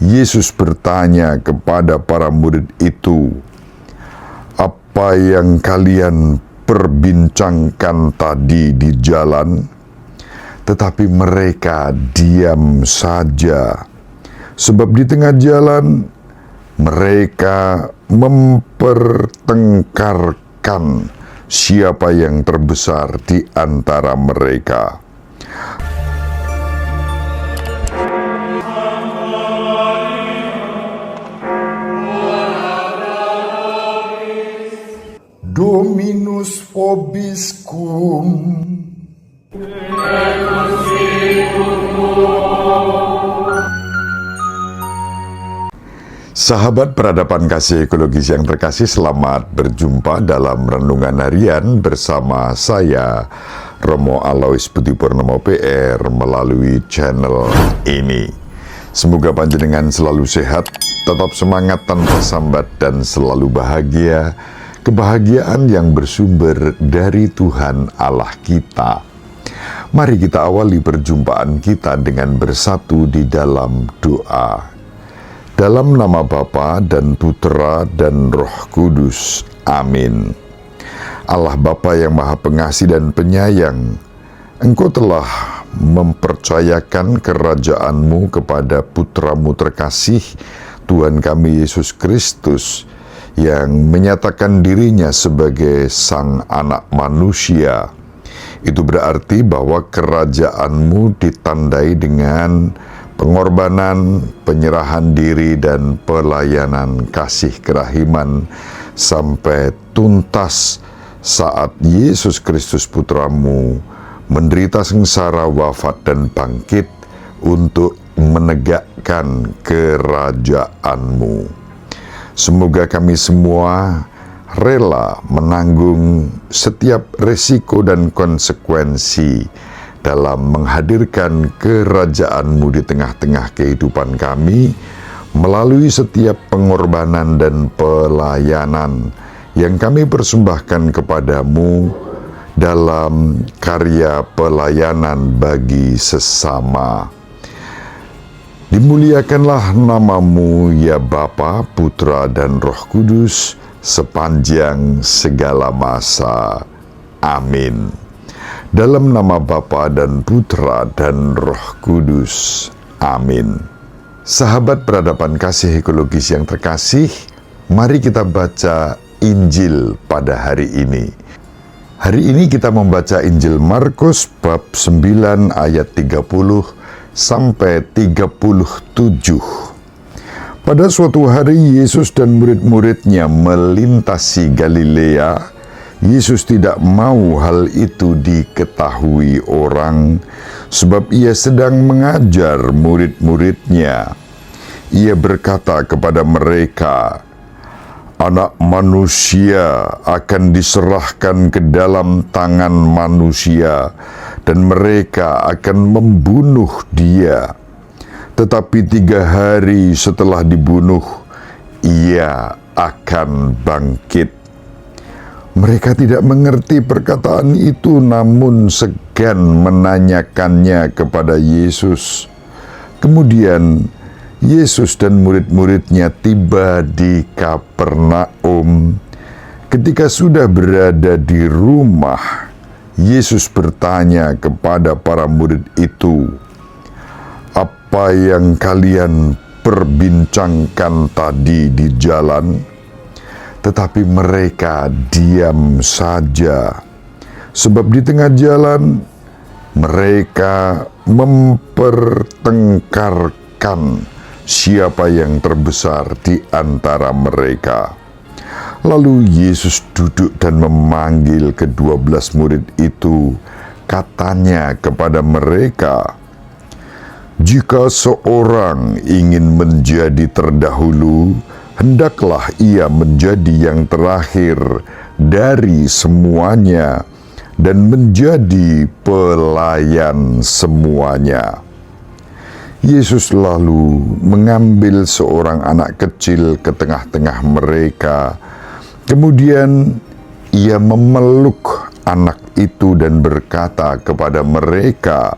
Yesus bertanya kepada para murid itu, "Apa yang kalian perbincangkan tadi di jalan?" Tetapi mereka diam saja, sebab di tengah jalan mereka mempertengkarkan siapa yang terbesar di antara mereka. Dominus vobiscum. Sahabat peradaban kasih ekologis yang terkasih, selamat berjumpa dalam Renungan Harian bersama saya, Romo Alois Budi Purnomo PR, melalui channel ini. Semoga panjenengan selalu sehat, tetap semangat tanpa sambat, dan selalu bahagia. Kebahagiaan yang bersumber dari Tuhan Allah kita. Mari kita awali perjumpaan kita dengan bersatu di dalam doa. Dalam nama Bapa dan Putera dan Roh Kudus. Amin. Allah Bapa yang Maha Pengasih dan Penyayang, Engkau telah mempercayakan kerajaan-Mu kepada Putra-Mu terkasih, Tuhan kami Yesus Kristus, yang menyatakan dirinya sebagai Sang Anak Manusia. Itu berarti bahwa kerajaan-Mu ditandai dengan pengorbanan, penyerahan diri, dan pelayanan kasih kerahiman sampai tuntas saat Yesus Kristus Putra-Mu menderita sengsara, wafat, dan bangkit untuk menegakkan kerajaan-Mu. Semoga kami semua rela menanggung setiap resiko dan konsekuensi dalam menghadirkan kerajaan-Mu di tengah-tengah kehidupan kami, melalui setiap pengorbanan dan pelayanan yang kami persembahkan kepada-Mu dalam karya pelayanan bagi sesama. Dimuliakanlah nama-Mu ya Bapa, Putra, dan Roh Kudus sepanjang segala masa. Amin. Dalam nama Bapa dan Putra dan Roh Kudus. Amin. Sahabat peradaban kasih ekologis yang terkasih, mari kita baca Injil pada hari ini. Hari ini kita membaca Injil Markus bab 9 ayat 30 sampai 37. Pada suatu hari Yesus dan murid-muridnya melintasi Galilea. Yesus tidak mau hal itu diketahui orang, sebab ia sedang mengajar murid-muridnya. Ia berkata kepada mereka, "Anak manusia akan diserahkan ke dalam tangan manusia, dan mereka akan membunuh Dia. Tetapi 3 hari setelah dibunuh, Ia akan bangkit." Mereka tidak mengerti perkataan itu, namun segan menanyakannya kepada Yesus. Kemudian Yesus dan murid-muridnya tiba di Kapernaum. Ketika sudah berada di rumah, Yesus bertanya kepada para murid itu, "Apa yang kalian perbincangkan tadi di jalan?" Tetapi mereka diam saja, sebab di tengah jalan mereka mempertengkarkan siapa yang terbesar di antara mereka. Lalu Yesus duduk dan memanggil ke-12 murid itu. Katanya kepada mereka, "Jika seorang ingin menjadi terdahulu, hendaklah ia menjadi yang terakhir dari semuanya dan menjadi pelayan semuanya." Yesus lalu mengambil seorang anak kecil ke tengah-tengah mereka. Kemudian ia memeluk anak itu dan berkata kepada mereka,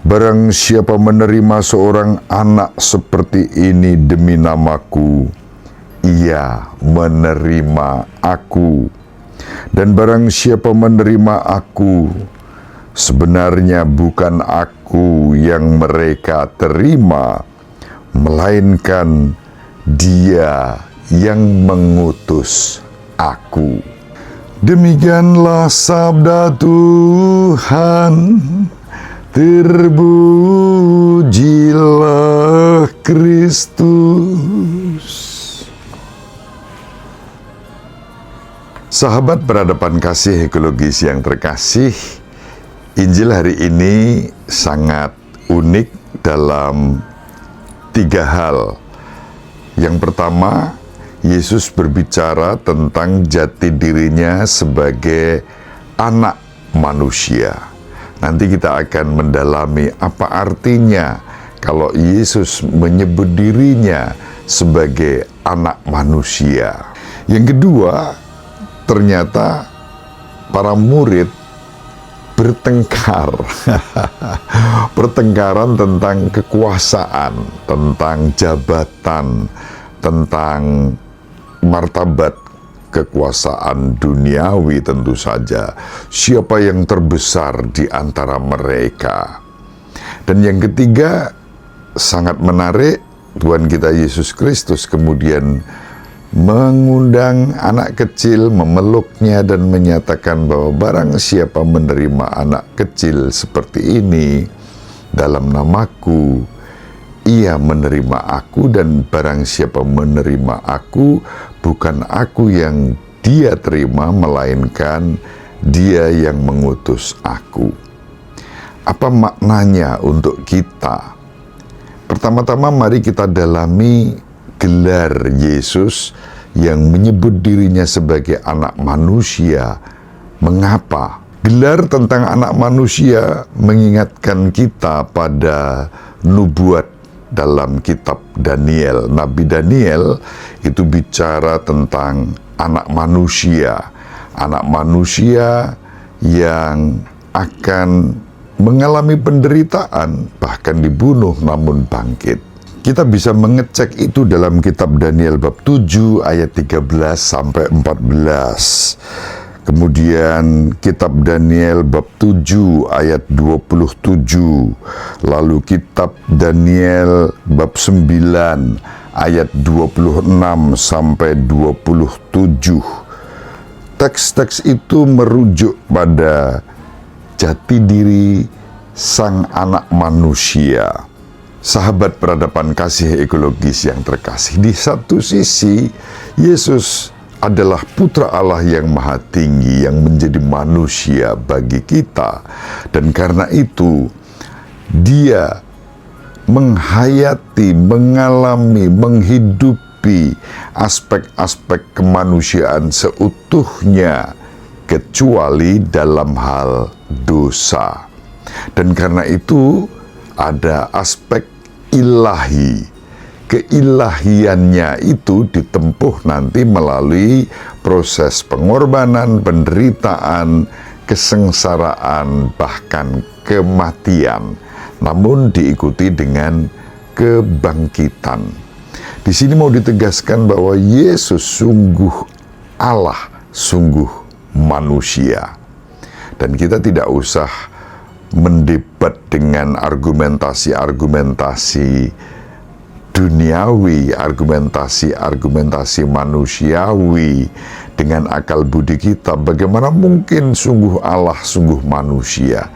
Barang siapa menerima seorang anak seperti ini demi namaku, ia menerima aku. Dan barang siapa menerima aku, sebenarnya bukan aku yang mereka terima, melainkan Dia yang mengutus aku. Demikianlah sabda Tuhan. Terpujilah Kristus. Sahabat peradaban kasih ekologis yang terkasih, Injil hari ini sangat unik dalam 3 hal. Yang pertama, Yesus berbicara tentang jati dirinya sebagai anak manusia. Nanti kita akan mendalami apa artinya kalau Yesus menyebut dirinya sebagai anak manusia. Yang kedua, ternyata para murid bertengkar. Pertengkaran tentang kekuasaan, tentang jabatan, tentang martabat kekuasaan duniawi tentu saja. Siapa yang terbesar di antara mereka? Dan yang ketiga, sangat menarik, Tuhan kita Yesus Kristus kemudian mengundang anak kecil, memeluknya dan menyatakan bahwa barang siapa menerima anak kecil seperti ini dalam namaku, ia menerima aku, dan barang siapa menerima aku, bukan aku yang dia terima, melainkan Dia yang mengutus aku. Apa maknanya untuk kita? Pertama-tama mari kita dalami gelar Yesus yang menyebut dirinya sebagai anak manusia. Mengapa? Gelar tentang anak manusia mengingatkan kita pada nubuat dalam kitab Daniel. Nabi Daniel itu bicara tentang anak manusia yang akan mengalami penderitaan, bahkan dibunuh namun bangkit. Kita bisa mengecek itu dalam kitab Daniel bab 7 ayat 13 sampai 14. Kemudian kitab Daniel bab 7 ayat 27. Lalu kitab Daniel bab 9 ayat 26 sampai 27. Teks-teks itu merujuk pada jati diri sang anak manusia. Sahabat peradaban kasih ekologis yang terkasih, di satu sisi Yesus adalah putra Allah yang maha tinggi yang menjadi manusia bagi kita, dan karena itu Dia menghayati, mengalami, menghidupi aspek-aspek kemanusiaan seutuhnya kecuali dalam hal dosa. Dan karena itu ada aspek ilahi. Keilahiannya itu ditempuh nanti melalui proses pengorbanan, penderitaan, kesengsaraan, bahkan kematian, namun diikuti dengan kebangkitan. Di sini mau ditegaskan bahwa Yesus sungguh Allah, sungguh manusia. Dan kita tidak usah mendebat dengan argumentasi-argumentasi duniawi, argumentasi manusiawi dengan akal budi kita. Bagaimana mungkin sungguh Allah, sungguh manusia?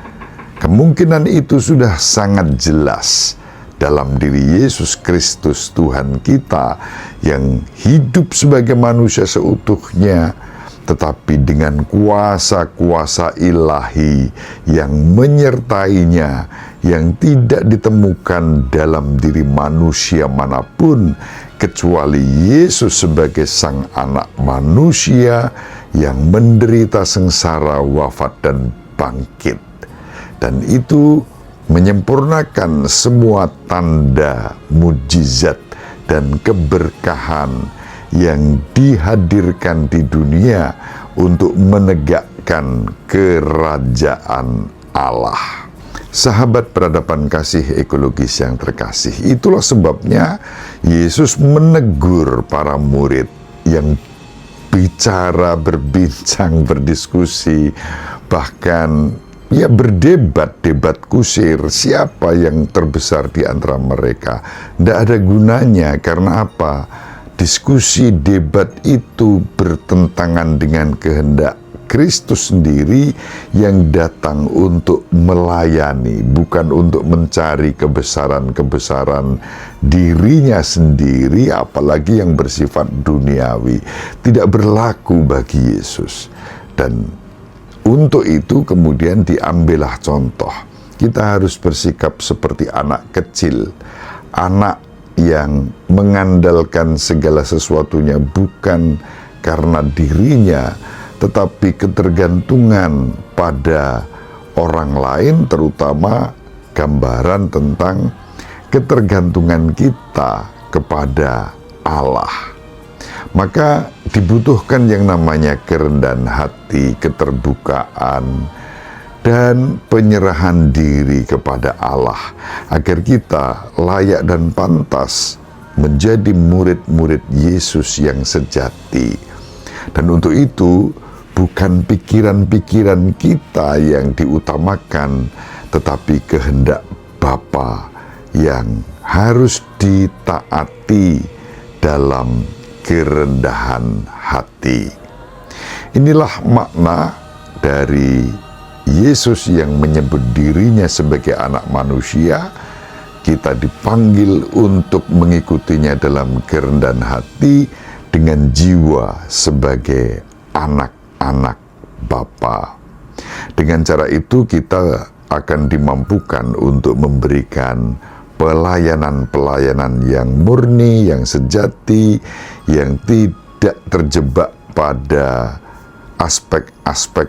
Kemungkinan itu sudah sangat jelas dalam diri Yesus Kristus Tuhan kita yang hidup sebagai manusia seutuhnya, tetapi dengan kuasa-kuasa ilahi yang menyertainya, yang tidak ditemukan dalam diri manusia manapun, kecuali Yesus sebagai sang anak manusia yang menderita sengsara, wafat, dan bangkit. Dan itu menyempurnakan semua tanda, mujizat, dan keberkahan yang dihadirkan di dunia untuk menegakkan kerajaan Allah. Sahabat peradaban kasih ekologis yang terkasih, itulah sebabnya Yesus menegur para murid yang bicara, berbincang, berdiskusi, bahkan berdebat kusir siapa yang terbesar di antara mereka. Tidak ada gunanya, karena apa? Diskusi debat itu bertentangan dengan kehendak Kristus sendiri yang datang untuk melayani, bukan untuk mencari kebesaran-kebesaran dirinya sendiri, apalagi yang bersifat duniawi. Tidak berlaku bagi Yesus. Dan untuk itu kemudian diambillah contoh. Kita harus bersikap seperti anak kecil, anak yang mengandalkan segala sesuatunya bukan karena dirinya, tetapi ketergantungan pada orang lain, terutama gambaran tentang ketergantungan kita kepada Allah. Maka dibutuhkan yang namanya kerendahan hati, keterbukaan, dan penyerahan diri kepada Allah, agar kita layak dan pantas menjadi murid-murid Yesus yang sejati. Dan untuk itu, bukan pikiran-pikiran kita yang diutamakan, tetapi kehendak Bapa yang harus ditaati dalam kerendahan hati. Inilah makna dari Yesus yang menyebut dirinya sebagai anak manusia. Kita dipanggil untuk mengikutinya dalam kerendahan hati dengan jiwa sebagai anak-anak Bapa. Dengan cara itu kita akan dimampukan untuk memberikan pelayanan-pelayanan yang murni, yang sejati, yang tidak terjebak pada aspek-aspek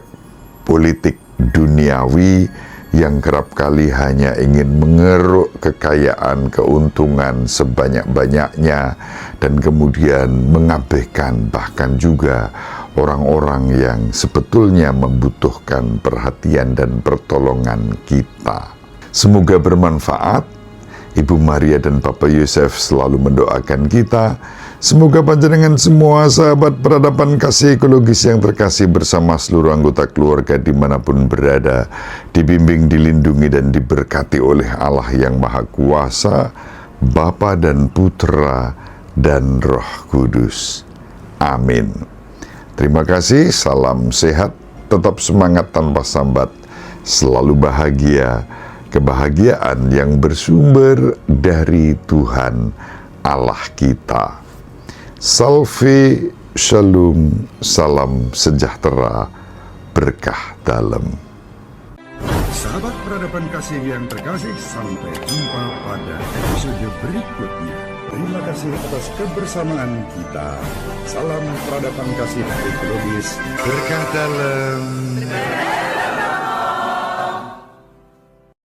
politik duniawi yang kerap kali hanya ingin mengeruk kekayaan, keuntungan sebanyak-banyaknya, dan kemudian mengabaikan bahkan juga orang-orang yang sebetulnya membutuhkan perhatian dan pertolongan kita. Semoga bermanfaat. Ibu Maria dan Papa Yosef selalu mendoakan kita. Semoga panjenengan semua sahabat peradaban kasih ekologis yang terkasih bersama seluruh anggota keluarga dimanapun berada, dibimbing, dilindungi, dan diberkati oleh Allah yang Maha Kuasa, Bapa dan Putra dan Roh Kudus. Amin. Terima kasih, salam sehat, tetap semangat tanpa sambat, selalu bahagia, kebahagiaan yang bersumber dari Tuhan Allah kita. Salve, shalom, salam sejahtera, berkah dalam. Sahabat peradaban kasih yang terkasih, sampai jumpa pada episode berikutnya. Terima kasih atas kebersamaan kita. Salam peradaban kasih ekologis, berkah dalam.